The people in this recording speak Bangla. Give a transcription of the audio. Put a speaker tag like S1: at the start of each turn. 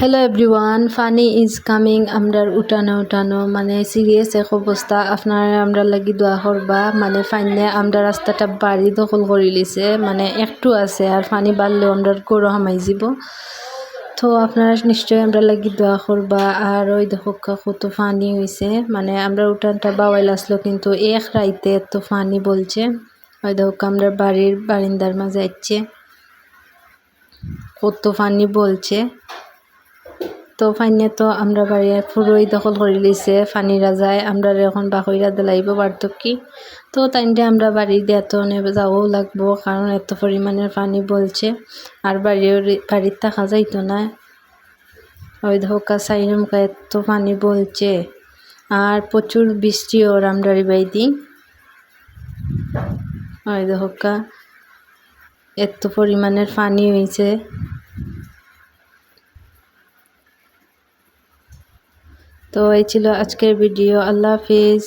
S1: Hello everyone, funny is coming. আমরার উঠানো মানে সিরিয়াস এক অবস্থা। আপনারা আমরা লাগি দোয়া করবা। মানে ফাইনে আমরা রাস্তাটা বাড়ি দখল করে লিছে, মানে একটু আছে আর ফানি বাড়লেও আমরা গরু হামাই যাব। তো আপনারা নিশ্চয়ই আমরা লাগি দোয়া করবা। আর ওই দেখো কত ফানি হয়েছে, মানে আমরা উঠানটা বাওয়াইল আসলো কিন্তু এক রাইতে এত ফানি বলছে। ওই দেখো আমরা বাড়ির বারিন্দার মাঝে যাচ্ছে, কত ফানি বলছে। তো ফাইনে তো আমরা বাড়ি পুরোই দখল করে লিছে, ফানিরা যায় আমরা এখন বাকইরা দিলাইব পারত কি। তো তাইনটা আমরা বাড়ি দিয়ে তো যাওয়াও লাগবো, কারণ এত পরিমাণের পানি বলছে আর বাড়ির থাকা যাইতো না। ওই ধোকা সাইনমকা এত পানি বলছে আর প্রচুর বৃষ্টি ওর আমরা বাইদি। ওই ধোকা এত পরিমাণের পানি হয়েছে। তো এই ছিল আজকের ভিডিও। আল্লাহ হাফিজ।